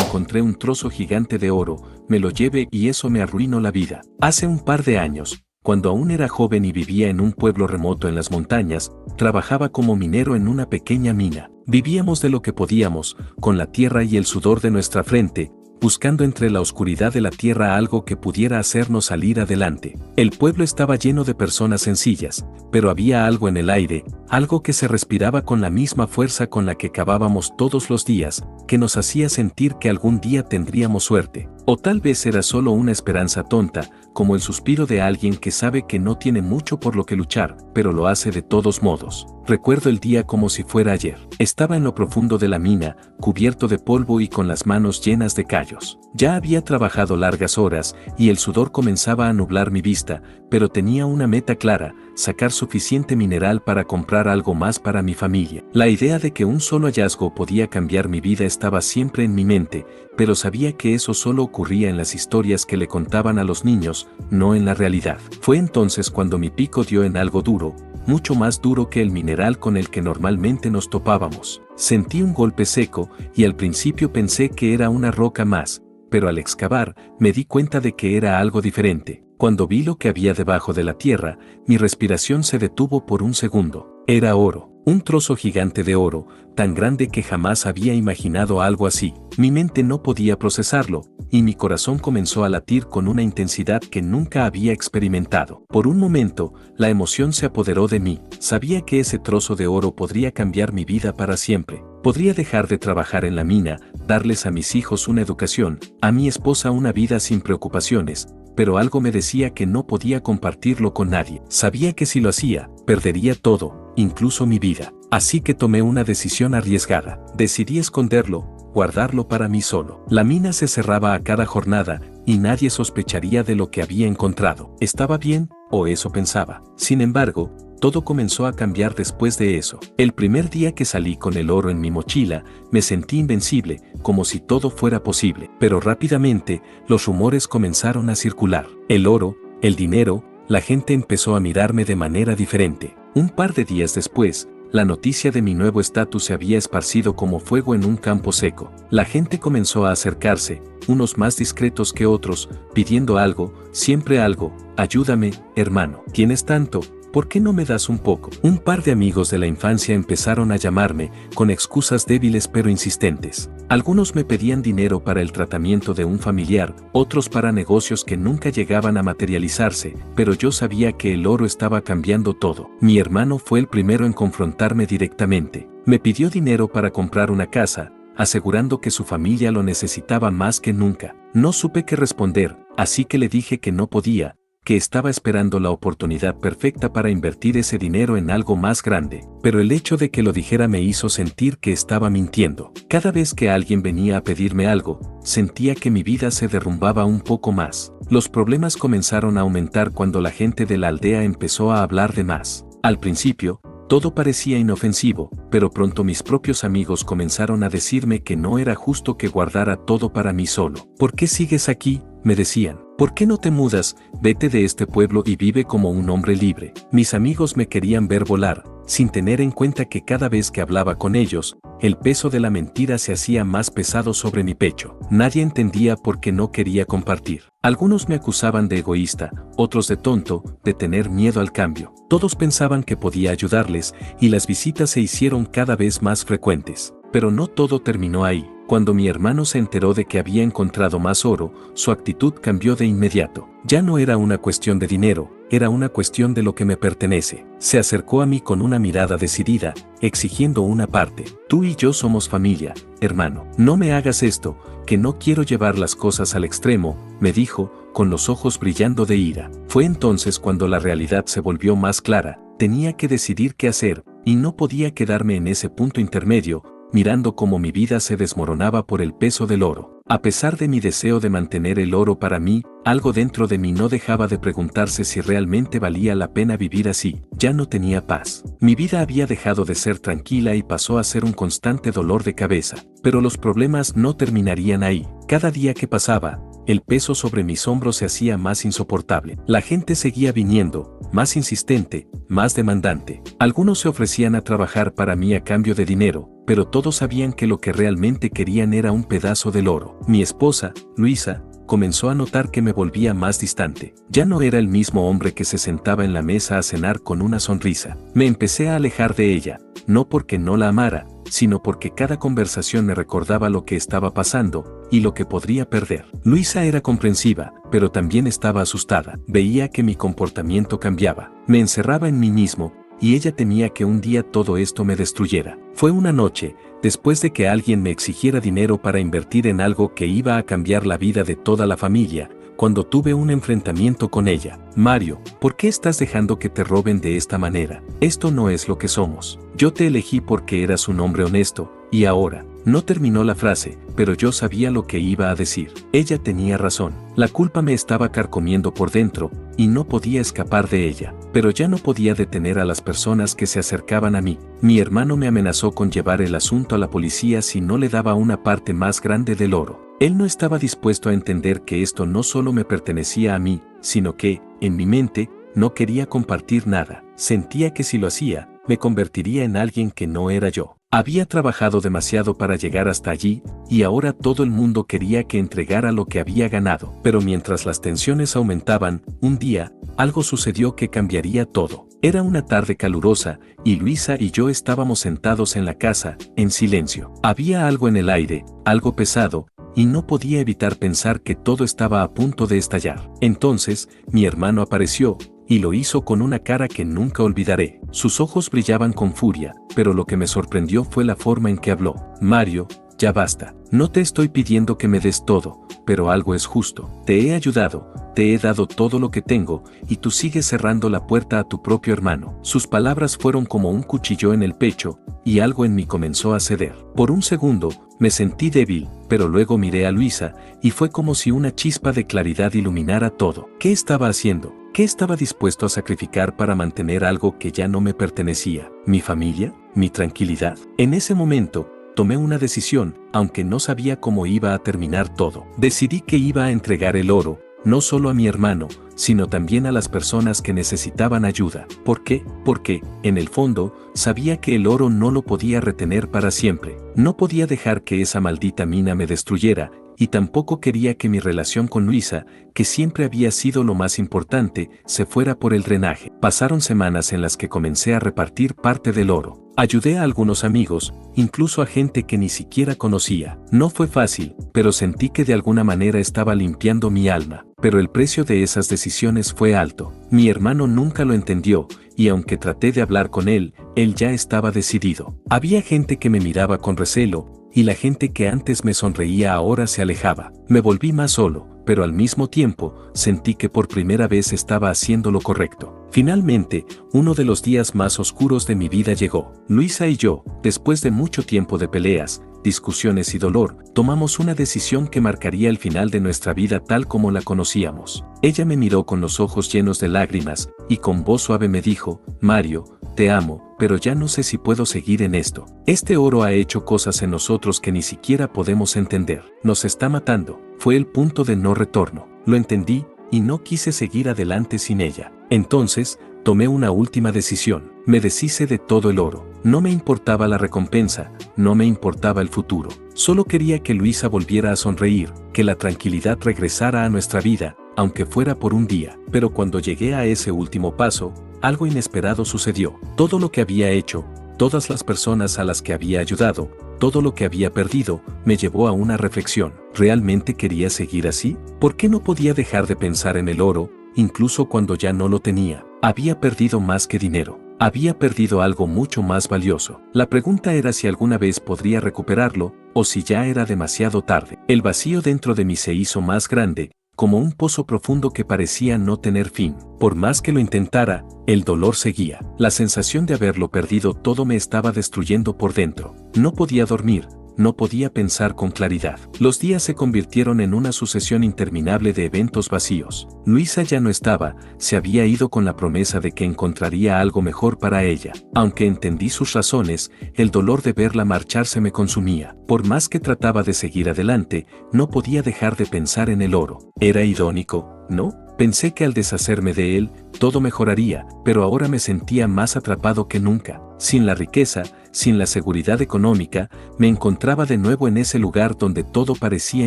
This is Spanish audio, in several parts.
encontré un trozo gigante de oro, me lo llevé y eso me arruinó la vida. Hace un par de años, cuando aún era joven y vivía en un pueblo remoto en las montañas, trabajaba como minero en una pequeña mina. Vivíamos de lo que podíamos, con la tierra y el sudor de nuestra frente, buscando entre la oscuridad de la tierra algo que pudiera hacernos salir adelante. El pueblo estaba lleno de personas sencillas, pero había algo en el aire, algo que se respiraba con la misma fuerza con la que cavábamos todos los días, que nos hacía sentir que algún día tendríamos suerte. O tal vez era solo una esperanza tonta, como el suspiro de alguien que sabe que no tiene mucho por lo que luchar, pero lo hace de todos modos. Recuerdo el día como si fuera ayer. Estaba en lo profundo de la mina, cubierto de polvo y con las manos llenas de callos. Ya había trabajado largas horas y el sudor comenzaba a nublar mi vista, pero tenía una meta clara: sacar suficiente mineral para comprar algo más para mi familia. La idea de que un solo hallazgo podía cambiar mi vida estaba siempre en mi mente, pero sabía que eso solo ocurría en las historias que le contaban a los niños, no en la realidad. Fue entonces cuando mi pico dio en algo duro, mucho más duro que el mineral con el que normalmente nos topábamos. Sentí un golpe seco y al principio pensé que era una roca más, pero al excavar me di cuenta de que era algo diferente. Cuando vi lo que había debajo de la tierra, mi respiración se detuvo por un segundo. Era oro. Un trozo gigante de oro, tan grande que jamás había imaginado algo así. Mi mente no podía procesarlo, y mi corazón comenzó a latir con una intensidad que nunca había experimentado. Por un momento, la emoción se apoderó de mí. Sabía que ese trozo de oro podría cambiar mi vida para siempre. Podría dejar de trabajar en la mina, darles a mis hijos una educación, a mi esposa una vida sin preocupaciones, pero algo me decía que no podía compartirlo con nadie. Sabía que si lo hacía, perdería todo, incluso mi vida. Así que tomé una decisión arriesgada. Decidí esconderlo, guardarlo para mí solo. La mina se cerraba a cada jornada, y nadie sospecharía de lo que había encontrado. ¿Estaba bien? O eso pensaba. Sin embargo, todo comenzó a cambiar después de eso. El primer día que salí con el oro en mi mochila, me sentí invencible, como si todo fuera posible. Pero rápidamente, los rumores comenzaron a circular. El oro, el dinero, la gente empezó a mirarme de manera diferente. Un par de días después, la noticia de mi nuevo estatus se había esparcido como fuego en un campo seco. La gente comenzó a acercarse, unos más discretos que otros, pidiendo algo, siempre algo. Ayúdame, hermano. ¿Tienes tanto? ¿Por qué no me das un poco? Un par de amigos de la infancia empezaron a llamarme, con excusas débiles pero insistentes. Algunos me pedían dinero para el tratamiento de un familiar, otros para negocios que nunca llegaban a materializarse, pero yo sabía que el oro estaba cambiando todo. Mi hermano fue el primero en confrontarme directamente. Me pidió dinero para comprar una casa, asegurando que su familia lo necesitaba más que nunca. No supe qué responder, así que le dije que no podía, que estaba esperando la oportunidad perfecta para invertir ese dinero en algo más grande, pero el hecho de que lo dijera me hizo sentir que estaba mintiendo. Cada vez que alguien venía a pedirme algo, sentía que mi vida se derrumbaba un poco más. Los problemas comenzaron a aumentar cuando la gente de la aldea empezó a hablar de más. Al principio, todo parecía inofensivo, pero pronto mis propios amigos comenzaron a decirme que no era justo que guardara todo para mí solo. ¿Por qué sigues aquí?, me decían. ¿Por qué no te mudas? Vete de este pueblo y vive como un hombre libre. Mis amigos me querían ver volar, sin tener en cuenta que cada vez que hablaba con ellos, el peso de la mentira se hacía más pesado sobre mi pecho. Nadie entendía por qué no quería compartir. Algunos me acusaban de egoísta, otros de tonto, de tener miedo al cambio. Todos pensaban que podía ayudarles, y las visitas se hicieron cada vez más frecuentes. Pero no todo terminó ahí. Cuando mi hermano se enteró de que había encontrado más oro, su actitud cambió de inmediato. Ya no era una cuestión de dinero, era una cuestión de lo que me pertenece. Se acercó a mí con una mirada decidida, exigiendo una parte. Tú y yo somos familia, hermano. No me hagas esto, que no quiero llevar las cosas al extremo, me dijo, con los ojos brillando de ira. Fue entonces cuando la realidad se volvió más clara. Tenía que decidir qué hacer, y no podía quedarme en ese punto intermedio, mirando cómo mi vida se desmoronaba por el peso del oro. A pesar de mi deseo de mantener el oro para mí, algo dentro de mí no dejaba de preguntarse si realmente valía la pena vivir así. Ya no tenía paz. Mi vida había dejado de ser tranquila y pasó a ser un constante dolor de cabeza. Pero los problemas no terminarían ahí. Cada día que pasaba, el peso sobre mis hombros se hacía más insoportable. La gente seguía viniendo, más insistente, más demandante. Algunos se ofrecían a trabajar para mí a cambio de dinero, pero todos sabían que lo que realmente querían era un pedazo del oro. Mi esposa, Luisa, comenzó a notar que me volvía más distante. Ya no era el mismo hombre que se sentaba en la mesa a cenar con una sonrisa. Me empecé a alejar de ella, no porque no la amara, sino porque cada conversación me recordaba lo que estaba pasando y lo que podría perder. Luisa era comprensiva, pero también estaba asustada. Veía que mi comportamiento cambiaba. Me encerraba en mí mismo, y ella temía que un día todo esto me destruyera. Fue una noche, después de que alguien me exigiera dinero para invertir en algo que iba a cambiar la vida de toda la familia, cuando tuve un enfrentamiento con ella. Mario, ¿por qué estás dejando que te roben de esta manera? Esto no es lo que somos. Yo te elegí porque eras un hombre honesto, y ahora. No terminó la frase, pero yo sabía lo que iba a decir. Ella tenía razón. La culpa me estaba carcomiendo por dentro, y no podía escapar de ella. Pero ya no podía detener a las personas que se acercaban a mí. Mi hermano me amenazó con llevar el asunto a la policía si no le daba una parte más grande del oro. Él no estaba dispuesto a entender que esto no solo me pertenecía a mí, sino que, en mi mente, no quería compartir nada. Sentía que si lo hacía, me convertiría en alguien que no era yo. Había trabajado demasiado para llegar hasta allí, y ahora todo el mundo quería que entregara lo que había ganado. Pero mientras las tensiones aumentaban, un día, algo sucedió que cambiaría todo. Era una tarde calurosa, y Luisa y yo estábamos sentados en la casa, en silencio. Había algo en el aire, algo pesado, y no podía evitar pensar que todo estaba a punto de estallar. Entonces, mi hermano apareció, y lo hizo con una cara que nunca olvidaré. Sus ojos brillaban con furia, pero lo que me sorprendió fue la forma en que habló. Mario, ya basta. No te estoy pidiendo que me des todo, pero algo es justo. Te he ayudado, te he dado todo lo que tengo, y tú sigues cerrando la puerta a tu propio hermano. Sus palabras fueron como un cuchillo en el pecho, y algo en mí comenzó a ceder. Por un segundo, me sentí débil, pero luego miré a Luisa, y fue como si una chispa de claridad iluminara todo. ¿Qué estaba haciendo? ¿Qué estaba dispuesto a sacrificar para mantener algo que ya no me pertenecía? ¿Mi familia? ¿Mi tranquilidad? En ese momento, tomé una decisión, aunque no sabía cómo iba a terminar todo. Decidí que iba a entregar el oro, no solo a mi hermano, sino también a las personas que necesitaban ayuda. ¿Por qué? Porque, en el fondo, sabía que el oro no lo podía retener para siempre. No podía dejar que esa maldita mina me destruyera, y tampoco quería que mi relación con Luisa, que siempre había sido lo más importante, se fuera por el drenaje. Pasaron semanas en las que comencé a repartir parte del oro. Ayudé a algunos amigos, incluso a gente que ni siquiera conocía. No fue fácil, pero sentí que de alguna manera estaba limpiando mi alma. Pero el precio de esas decisiones fue alto. Mi hermano nunca lo entendió, y aunque traté de hablar con él ya estaba decidido. Había gente que me miraba con recelo, y la gente que antes me sonreía ahora se alejaba. Me volví más solo, pero al mismo tiempo, sentí que por primera vez estaba haciendo lo correcto. Finalmente, uno de los días más oscuros de mi vida llegó. Luisa y yo, después de mucho tiempo de peleas, discusiones y dolor, tomamos una decisión que marcaría el final de nuestra vida tal como la conocíamos. Ella me miró con los ojos llenos de lágrimas, y con voz suave me dijo, Mario, te amo, pero ya no sé si puedo seguir en esto. Este oro ha hecho cosas en nosotros que ni siquiera podemos entender. Nos está matando. Fue el punto de no retorno. Lo entendí, y no quise seguir adelante sin ella. Entonces, tomé una última decisión. Me deshice de todo el oro. No me importaba la recompensa, no me importaba el futuro. Solo quería que Luisa volviera a sonreír, que la tranquilidad regresara a nuestra vida, aunque fuera por un día. Pero cuando llegué a ese último paso, algo inesperado sucedió. Todo lo que había hecho, todas las personas a las que había ayudado, todo lo que había perdido, me llevó a una reflexión. ¿Realmente quería seguir así? ¿Por qué no podía dejar de pensar en el oro, incluso cuando ya no lo tenía? Había perdido más que dinero. Había perdido algo mucho más valioso. La pregunta era si alguna vez podría recuperarlo, o si ya era demasiado tarde. El vacío dentro de mí se hizo más grande, como un pozo profundo que parecía no tener fin. Por más que lo intentara, el dolor seguía. La sensación de haberlo perdido todo me estaba destruyendo por dentro. No podía dormir, no podía pensar con claridad. Los días se convirtieron en una sucesión interminable de eventos vacíos. Luisa ya no estaba, se había ido con la promesa de que encontraría algo mejor para ella. Aunque entendí sus razones, el dolor de verla marcharse me consumía. Por más que trataba de seguir adelante, no podía dejar de pensar en el oro. Era irónico, ¿no? Pensé que al deshacerme de él, todo mejoraría, pero ahora me sentía más atrapado que nunca. Sin la riqueza, sin la seguridad económica, me encontraba de nuevo en ese lugar donde todo parecía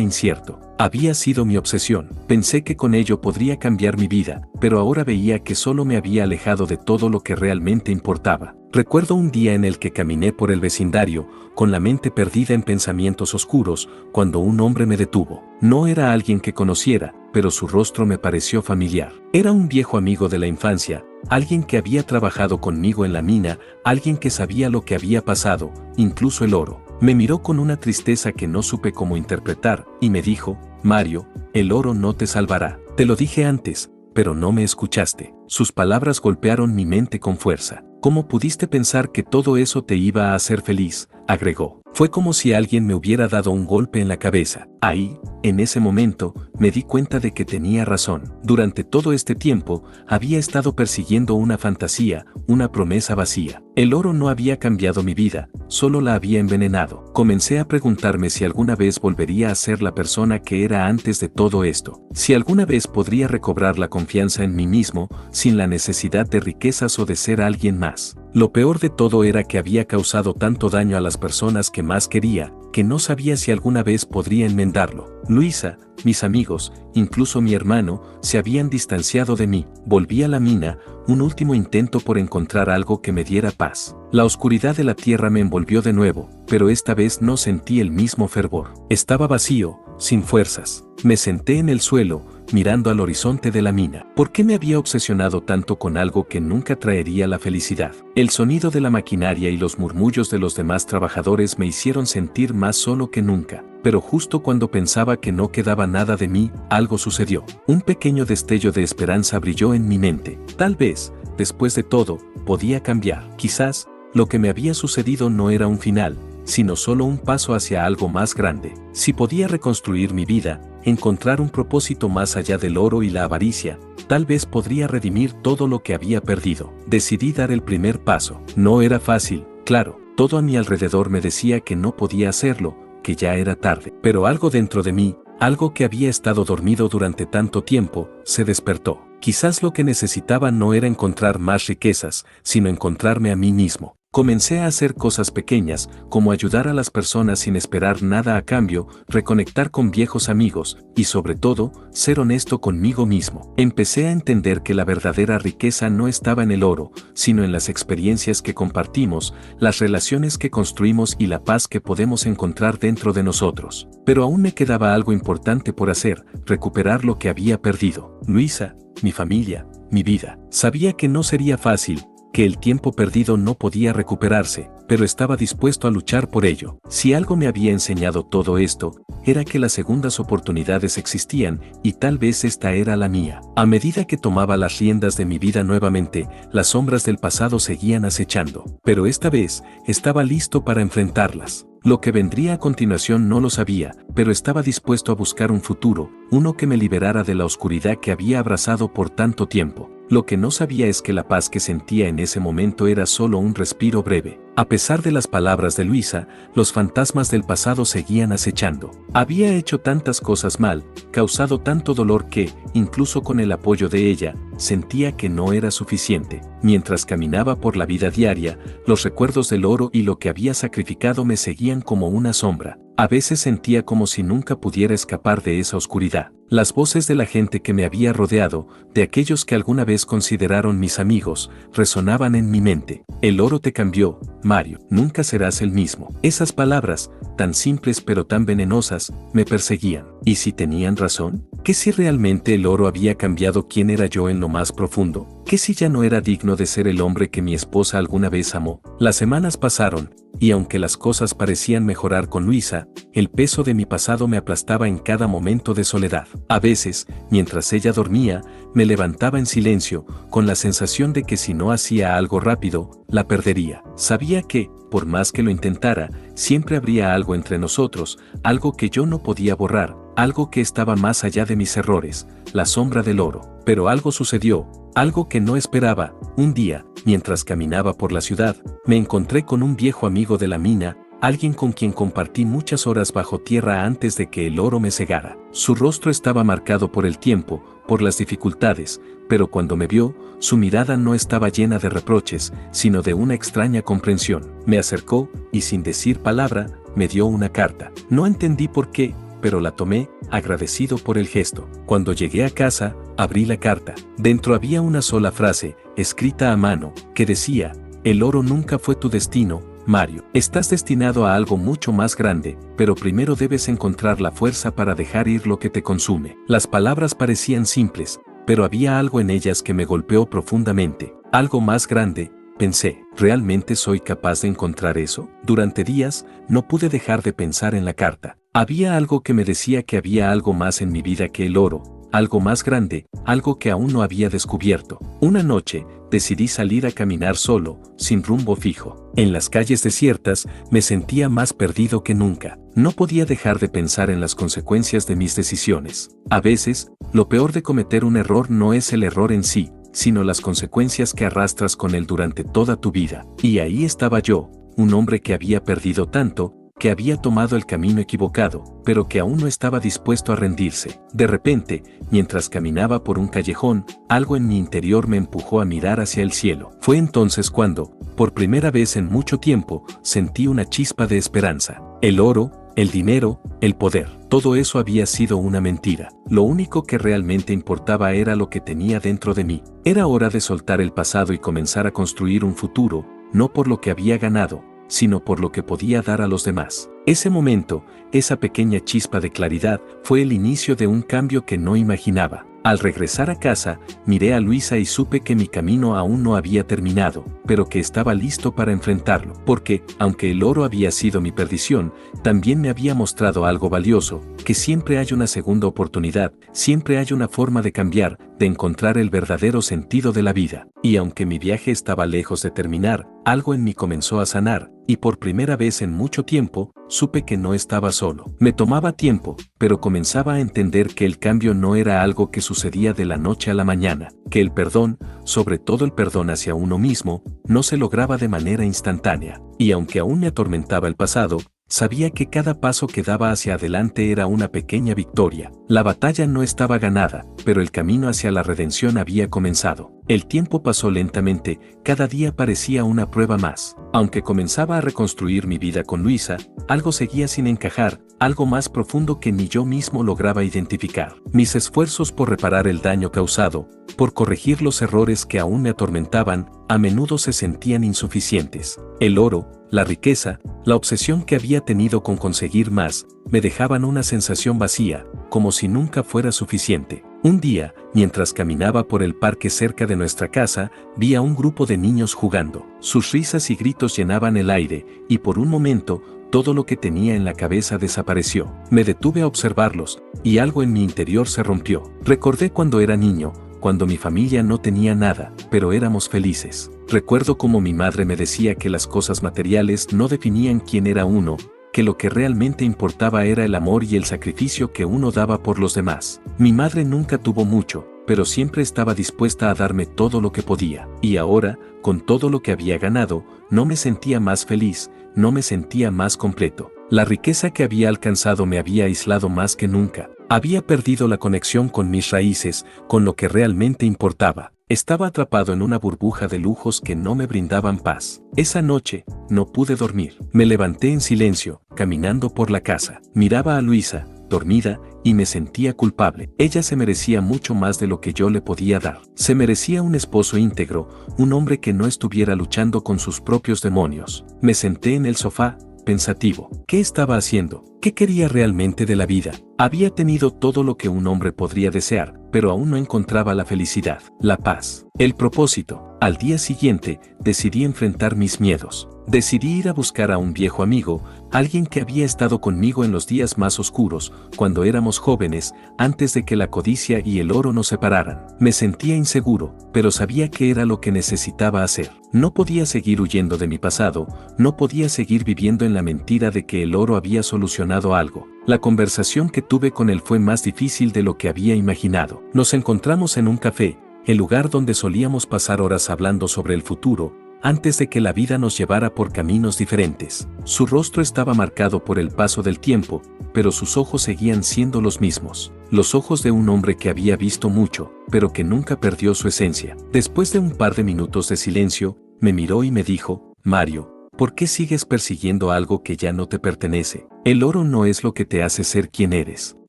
incierto. Había sido mi obsesión. Pensé que con ello podría cambiar mi vida, pero ahora veía que solo me había alejado de todo lo que realmente importaba. Recuerdo un día en el que caminé por el vecindario, con la mente perdida en pensamientos oscuros, cuando un hombre me detuvo. No era alguien que conociera, pero su rostro me pareció familiar. Era un viejo amigo de la infancia, alguien que había trabajado conmigo en la mina, alguien que sabía lo que había pasado, incluso el oro. Me miró con una tristeza que no supe cómo interpretar, y me dijo: Mario, el oro no te salvará. Te lo dije antes, pero no me escuchaste. Sus palabras golpearon mi mente con fuerza. ¿Cómo pudiste pensar que todo eso te iba a hacer feliz?, agregó. Fue como si alguien me hubiera dado un golpe en la cabeza. Ahí, en ese momento, me di cuenta de que tenía razón. Durante todo este tiempo, había estado persiguiendo una fantasía, una promesa vacía. El oro no había cambiado mi vida, solo la había envenenado. Comencé a preguntarme si alguna vez volvería a ser la persona que era antes de todo esto. Si alguna vez podría recobrar la confianza en mí mismo, sin la necesidad de riquezas o de ser alguien más. Lo peor de todo era que había causado tanto daño a las personas que más quería, que no sabía si alguna vez podría enmendarlo. Luisa, mis amigos, incluso mi hermano, se habían distanciado de mí. Volví a la mina, un último intento por encontrar algo que me diera paz. La oscuridad de la tierra me envolvió de nuevo, pero esta vez no sentí el mismo fervor. Estaba vacío, sin fuerzas. Me senté en el suelo, mirando al horizonte de la mina. ¿Por qué me había obsesionado tanto con algo que nunca traería la felicidad? El sonido de la maquinaria y los murmullos de los demás trabajadores me hicieron sentir más solo que nunca. Pero justo cuando pensaba que no quedaba nada de mí, algo sucedió. Un pequeño destello de esperanza brilló en mi mente. Tal vez, después de todo, podía cambiar. Quizás, lo que me había sucedido no era un final, sino solo un paso hacia algo más grande. Si podía reconstruir mi vida, encontrar un propósito más allá del oro y la avaricia, tal vez podría redimir todo lo que había perdido. Decidí dar el primer paso. No era fácil, claro, todo a mi alrededor me decía que no podía hacerlo, que ya era tarde. Pero algo dentro de mí, algo que había estado dormido durante tanto tiempo, se despertó. Quizás lo que necesitaba no era encontrar más riquezas, sino encontrarme a mí mismo. Comencé a hacer cosas pequeñas, como ayudar a las personas sin esperar nada a cambio, reconectar con viejos amigos, y sobre todo, ser honesto conmigo mismo. Empecé a entender que la verdadera riqueza no estaba en el oro, sino en las experiencias que compartimos, las relaciones que construimos y la paz que podemos encontrar dentro de nosotros. Pero aún me quedaba algo importante por hacer: recuperar lo que había perdido. Luisa, mi familia, mi vida. Sabía que no sería fácil, que el tiempo perdido no podía recuperarse, pero estaba dispuesto a luchar por ello. Si algo me había enseñado todo esto, era que las segundas oportunidades existían, y tal vez esta era la mía. A medida que tomaba las riendas de mi vida nuevamente, las sombras del pasado seguían acechando, pero esta vez, estaba listo para enfrentarlas. Lo que vendría a continuación no lo sabía, pero estaba dispuesto a buscar un futuro, uno que me liberara de la oscuridad que había abrazado por tanto tiempo. Lo que no sabía es que la paz que sentía en ese momento era solo un respiro breve. A pesar de las palabras de Luisa, los fantasmas del pasado seguían acechando. Había hecho tantas cosas mal, causado tanto dolor que, incluso con el apoyo de ella, sentía que no era suficiente. Mientras caminaba por la vida diaria, los recuerdos del oro y lo que había sacrificado me seguían como una sombra. A veces sentía como si nunca pudiera escapar de esa oscuridad. Las voces de la gente que me había rodeado, de aquellos que alguna vez consideraron mis amigos, resonaban en mi mente. El oro te cambió, Mario, nunca serás el mismo. Esas palabras, tan simples pero tan venenosas, me perseguían. ¿Y si tenían razón? ¿Qué si realmente el oro había cambiado quién era yo en lo más profundo? ¿Qué si ya no era digno de ser el hombre que mi esposa alguna vez amó? Las semanas pasaron, y aunque las cosas parecían mejorar con Luisa, el peso de mi pasado me aplastaba en cada momento de soledad. A veces, mientras ella dormía, me levantaba en silencio, con la sensación de que si no hacía algo rápido, la perdería. Sabía que, por más que lo intentara, siempre habría algo entre nosotros, algo que yo no podía borrar, algo que estaba más allá de mis errores, la sombra del oro. Pero algo sucedió, algo que no esperaba. Un día, mientras caminaba por la ciudad, me encontré con un viejo amigo de la mina, alguien con quien compartí muchas horas bajo tierra antes de que el oro me cegara. Su rostro estaba marcado por el tiempo, por las dificultades, pero cuando me vio, su mirada no estaba llena de reproches, sino de una extraña comprensión. Me acercó, y sin decir palabra, me dio una carta. No entendí por qué, pero la tomé, agradecido por el gesto. Cuando llegué a casa, abrí la carta. Dentro había una sola frase, escrita a mano, que decía: el oro nunca fue tu destino, Mario. Estás destinado a algo mucho más grande, pero primero debes encontrar la fuerza para dejar ir lo que te consume. Las palabras parecían simples, pero había algo en ellas que me golpeó profundamente. Algo más grande, pensé. ¿Realmente soy capaz de encontrar eso? Durante días, no pude dejar de pensar en la carta. Había algo que me decía que había algo más en mi vida que el oro, algo más grande, algo que aún no había descubierto. Una noche, decidí salir a caminar solo, sin rumbo fijo. En las calles desiertas, me sentía más perdido que nunca. No podía dejar de pensar en las consecuencias de mis decisiones. A veces, lo peor de cometer un error no es el error en sí, sino las consecuencias que arrastras con él durante toda tu vida. Y ahí estaba yo, un hombre que había perdido tanto, que había tomado el camino equivocado, pero que aún no estaba dispuesto a rendirse. De repente, mientras caminaba por un callejón, algo en mi interior me empujó a mirar hacia el cielo. Fue entonces cuando, por primera vez en mucho tiempo, sentí una chispa de esperanza. El oro, el dinero, el poder, todo eso había sido una mentira. Lo único que realmente importaba era lo que tenía dentro de mí. Era hora de soltar el pasado y comenzar a construir un futuro, no por lo que había ganado, sino por lo que podía dar a los demás. Ese momento, esa pequeña chispa de claridad, fue el inicio de un cambio que no imaginaba. Al regresar a casa, miré a Luisa y supe que mi camino aún no había terminado, pero que estaba listo para enfrentarlo. Porque, aunque el oro había sido mi perdición, también me había mostrado algo valioso, que siempre hay una segunda oportunidad, siempre hay una forma de cambiar, de encontrar el verdadero sentido de la vida. Y aunque mi viaje estaba lejos de terminar, algo en mí comenzó a sanar, y por primera vez en mucho tiempo, supe que no estaba solo. Me tomaba tiempo, pero comenzaba a entender que el cambio no era algo que sucedía de la noche a la mañana, que el perdón, sobre todo el perdón hacia uno mismo, no se lograba de manera instantánea. Y aunque aún me atormentaba el pasado, sabía que cada paso que daba hacia adelante era una pequeña victoria. La batalla no estaba ganada, pero el camino hacia la redención había comenzado. El tiempo pasó lentamente, cada día parecía una prueba más. Aunque comenzaba a reconstruir mi vida con Luisa, algo seguía sin encajar, algo más profundo que ni yo mismo lograba identificar. Mis esfuerzos por reparar el daño causado, por corregir los errores que aún me atormentaban, a menudo se sentían insuficientes. El oro, la riqueza, la obsesión que había tenido con conseguir más, me dejaban una sensación vacía, como si nunca fuera suficiente. Un día, mientras caminaba por el parque cerca de nuestra casa, vi a un grupo de niños jugando. Sus risas y gritos llenaban el aire, y por un momento, todo lo que tenía en la cabeza desapareció. Me detuve a observarlos, y algo en mi interior se rompió. Recordé cuando era niño, cuando mi familia no tenía nada, pero éramos felices. Recuerdo cómo mi madre me decía que las cosas materiales no definían quién era uno, que lo que realmente importaba era el amor y el sacrificio que uno daba por los demás. Mi madre nunca tuvo mucho, pero siempre estaba dispuesta a darme todo lo que podía. Y ahora, con todo lo que había ganado, no me sentía más feliz, no me sentía más completo. La riqueza que había alcanzado me había aislado más que nunca. Había perdido la conexión con mis raíces, con lo que realmente importaba. Estaba atrapado en una burbuja de lujos que no me brindaban paz. Esa noche, no pude dormir. Me levanté en silencio, caminando por la casa. Miraba a Luisa, dormida, y me sentía culpable. Ella se merecía mucho más de lo que yo le podía dar. Se merecía un esposo íntegro, un hombre que no estuviera luchando con sus propios demonios. Me senté en el sofá, pensativo. ¿Qué estaba haciendo? ¿Qué quería realmente de la vida? Había tenido todo lo que un hombre podría desear, pero aún no encontraba la felicidad, la paz, el propósito. Al día siguiente, decidí enfrentar mis miedos. Decidí ir a buscar a un viejo amigo, alguien que había estado conmigo en los días más oscuros, cuando éramos jóvenes, antes de que la codicia y el oro nos separaran. Me sentía inseguro, pero sabía que era lo que necesitaba hacer. No podía seguir huyendo de mi pasado, no podía seguir viviendo en la mentira de que el oro había solucionado algo. La conversación que tuve con él fue más difícil de lo que había imaginado. Nos encontramos en un café, el lugar donde solíamos pasar horas hablando sobre el futuro, antes de que la vida nos llevara por caminos diferentes. Su rostro estaba marcado por el paso del tiempo, pero sus ojos seguían siendo los mismos. Los ojos de un hombre que había visto mucho, pero que nunca perdió su esencia. Después de un par de minutos de silencio, me miró y me dijo: Mario, ¿por qué sigues persiguiendo algo que ya no te pertenece? El oro no es lo que te hace ser quien eres.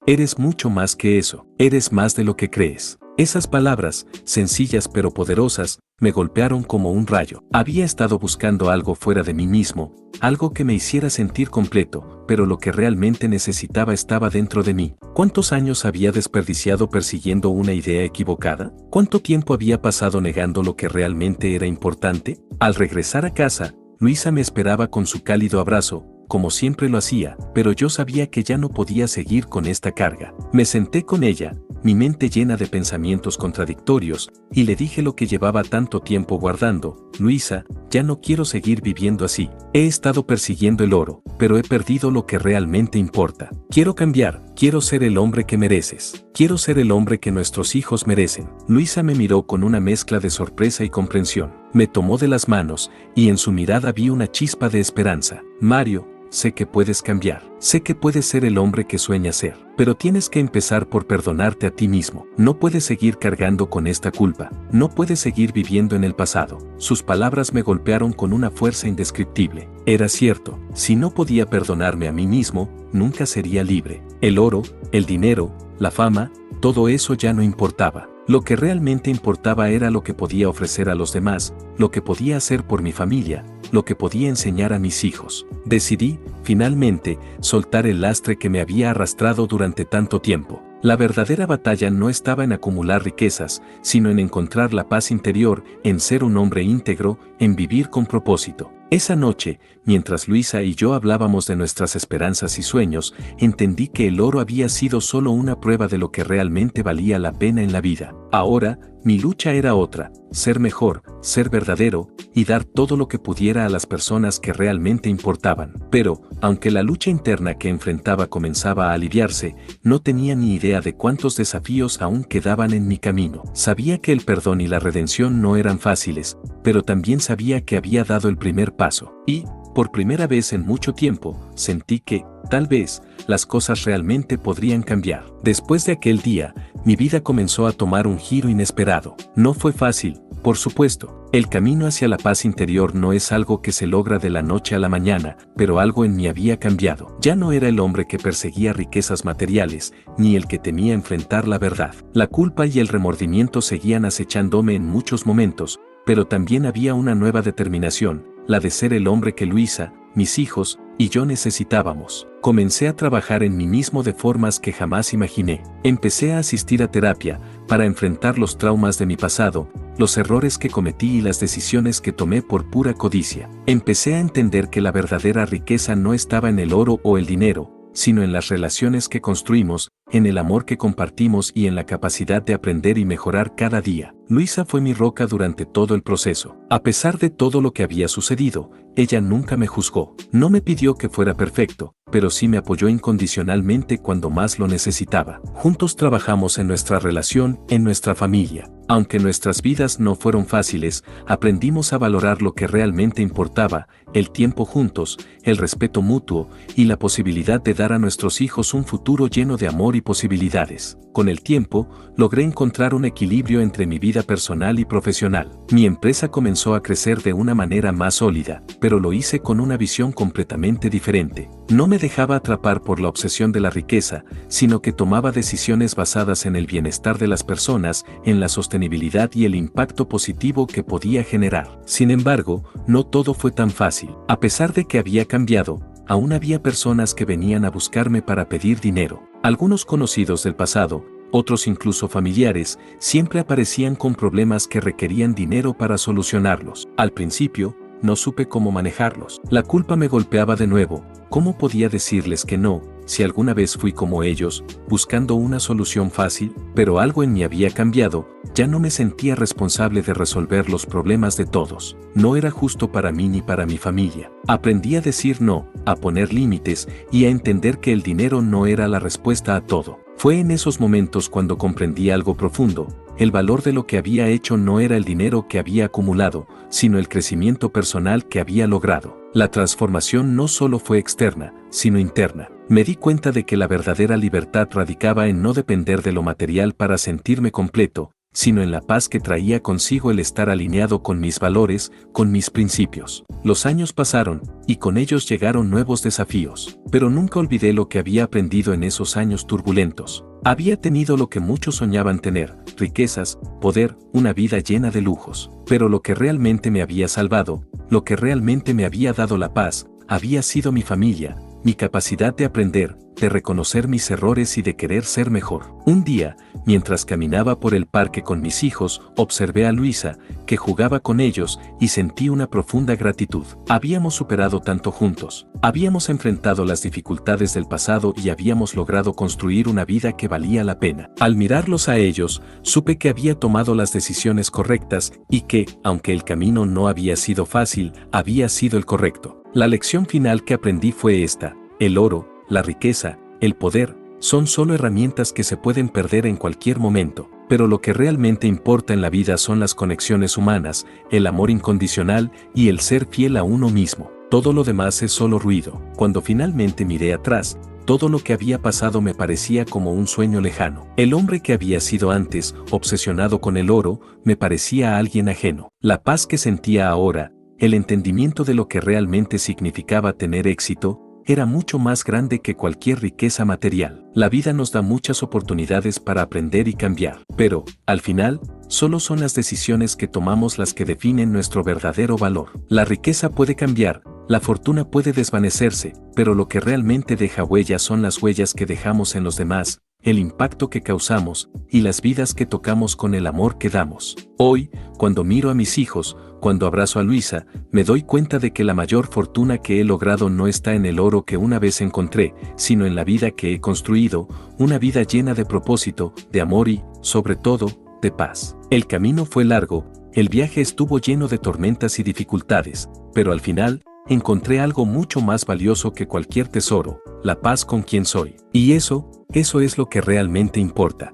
Eres mucho más que eso. Eres más de lo que crees. Esas palabras, sencillas pero poderosas, me golpearon como un rayo. Había estado buscando algo fuera de mí mismo, algo que me hiciera sentir completo, pero lo que realmente necesitaba estaba dentro de mí. ¿Cuántos años había desperdiciado persiguiendo una idea equivocada? ¿Cuánto tiempo había pasado negando lo que realmente era importante? Al regresar a casa, Luisa me esperaba con su cálido abrazo, como siempre lo hacía, pero yo sabía que ya no podía seguir con esta carga. Me senté con ella, mi mente llena de pensamientos contradictorios, y le dije lo que llevaba tanto tiempo guardando: Luisa, ya no quiero seguir viviendo así. He estado persiguiendo el oro, pero he perdido lo que realmente importa. Quiero cambiar, quiero ser el hombre que mereces. Quiero ser el hombre que nuestros hijos merecen. Luisa me miró con una mezcla de sorpresa y comprensión. Me tomó de las manos, y en su mirada vi una chispa de esperanza. Mario, sé que puedes cambiar. Sé que puedes ser el hombre que sueñas ser. Pero tienes que empezar por perdonarte a ti mismo. No puedes seguir cargando con esta culpa. No puedes seguir viviendo en el pasado. Sus palabras me golpearon con una fuerza indescriptible. Era cierto. Si no podía perdonarme a mí mismo, nunca sería libre. El oro, el dinero, la fama, todo eso ya no importaba. Lo que realmente importaba era lo que podía ofrecer a los demás, lo que podía hacer por mi familia, lo que podía enseñar a mis hijos. Decidí, finalmente, soltar el lastre que me había arrastrado durante tanto tiempo. La verdadera batalla no estaba en acumular riquezas, sino en encontrar la paz interior, en ser un hombre íntegro, en vivir con propósito. Esa noche, mientras Luisa y yo hablábamos de nuestras esperanzas y sueños, entendí que el oro había sido solo una prueba de lo que realmente valía la pena en la vida. Ahora, mi lucha era otra: ser mejor, ser verdadero, y dar todo lo que pudiera a las personas que realmente importaban. Pero, aunque la lucha interna que enfrentaba comenzaba a aliviarse, no tenía ni idea de cuántos desafíos aún quedaban en mi camino. Sabía que el perdón y la redención no eran fáciles, pero también sabía que había dado el primer paso. Y, por primera vez en mucho tiempo, sentí que, tal vez, las cosas realmente podrían cambiar. Después de aquel día, mi vida comenzó a tomar un giro inesperado. No fue fácil, por supuesto. El camino hacia la paz interior no es algo que se logra de la noche a la mañana, pero algo en mí había cambiado. Ya no era el hombre que perseguía riquezas materiales, ni el que temía enfrentar la verdad. La culpa y el remordimiento seguían acechándome en muchos momentos, pero también había una nueva determinación, la de ser el hombre que Luisa, mis hijos y yo necesitábamos. Comencé a trabajar en mí mismo de formas que jamás imaginé. Empecé a asistir a terapia para enfrentar los traumas de mi pasado, los errores que cometí y las decisiones que tomé por pura codicia. Empecé a entender que la verdadera riqueza no estaba en el oro o el dinero, sino en las relaciones que construimos, en el amor que compartimos y en la capacidad de aprender y mejorar cada día. Luisa fue mi roca durante todo el proceso. A pesar de todo lo que había sucedido, ella nunca me juzgó. No me pidió que fuera perfecto, pero sí me apoyó incondicionalmente cuando más lo necesitaba. Juntos trabajamos en nuestra relación, en nuestra familia. Aunque nuestras vidas no fueron fáciles, aprendimos a valorar lo que realmente importaba: el tiempo juntos, el respeto mutuo y la posibilidad de dar a nuestros hijos un futuro lleno de amor y posibilidades. Con el tiempo, logré encontrar un equilibrio entre mi vida personal y profesional. Mi empresa comenzó a crecer de una manera más sólida, pero lo hice con una visión completamente diferente. No me dejaba atrapar por la obsesión de la riqueza, sino que tomaba decisiones basadas en el bienestar de las personas, en la sostenibilidad y el impacto positivo que podía generar. Sin embargo, no todo fue tan fácil. A pesar de que había cambiado, aún había personas que venían a buscarme para pedir dinero. Algunos conocidos del pasado, otros incluso familiares, siempre aparecían con problemas que requerían dinero para solucionarlos. Al principio, no supe cómo manejarlos. La culpa me golpeaba de nuevo. ¿Cómo podía decirles que no, si alguna vez fui como ellos, buscando una solución fácil? Pero algo en mí había cambiado. Ya no me sentía responsable de resolver los problemas de todos. No era justo para mí ni para mi familia. Aprendí a decir no, a poner límites y a entender que el dinero no era la respuesta a todo. Fue en esos momentos cuando comprendí algo profundo: el valor de lo que había hecho no era el dinero que había acumulado, sino el crecimiento personal que había logrado. La transformación no solo fue externa, sino interna. Me di cuenta de que la verdadera libertad radicaba en no depender de lo material para sentirme completo, sino en la paz que traía consigo el estar alineado con mis valores, con mis principios. Los años pasaron, y con ellos llegaron nuevos desafíos. Pero nunca olvidé lo que había aprendido en esos años turbulentos. Había tenido lo que muchos soñaban tener: riquezas, poder, una vida llena de lujos. Pero lo que realmente me había salvado, lo que realmente me había dado la paz, había sido mi familia, mi capacidad de aprender, de reconocer mis errores y de querer ser mejor. Un día, mientras caminaba por el parque con mis hijos, observé a Luisa, que jugaba con ellos, y sentí una profunda gratitud. Habíamos superado tanto juntos, habíamos enfrentado las dificultades del pasado y habíamos logrado construir una vida que valía la pena. Al mirarlos a ellos, supe que había tomado las decisiones correctas y que, aunque el camino no había sido fácil, había sido el correcto. La lección final que aprendí fue esta: el oro, la riqueza, el poder, son solo herramientas que se pueden perder en cualquier momento, pero lo que realmente importa en la vida son las conexiones humanas, el amor incondicional y el ser fiel a uno mismo. Todo lo demás es solo ruido. Cuando finalmente miré atrás, todo lo que había pasado me parecía como un sueño lejano. El hombre que había sido antes, obsesionado con el oro, me parecía alguien ajeno. La paz que sentía ahora, el entendimiento de lo que realmente significaba tener éxito, era mucho más grande que cualquier riqueza material. La vida nos da muchas oportunidades para aprender y cambiar, pero, al final, solo son las decisiones que tomamos las que definen nuestro verdadero valor. La riqueza puede cambiar, la fortuna puede desvanecerse, pero lo que realmente deja huella son las huellas que dejamos en los demás, el impacto que causamos y las vidas que tocamos con el amor que damos. Hoy, cuando miro a mis hijos, cuando abrazo a Luisa, me doy cuenta de que la mayor fortuna que he logrado no está en el oro que una vez encontré, sino en la vida que he construido, una vida llena de propósito, de amor y, sobre todo, de paz. El camino fue largo, el viaje estuvo lleno de tormentas y dificultades, pero al final, encontré algo mucho más valioso que cualquier tesoro: la paz con quien soy. Y eso es lo que realmente importa.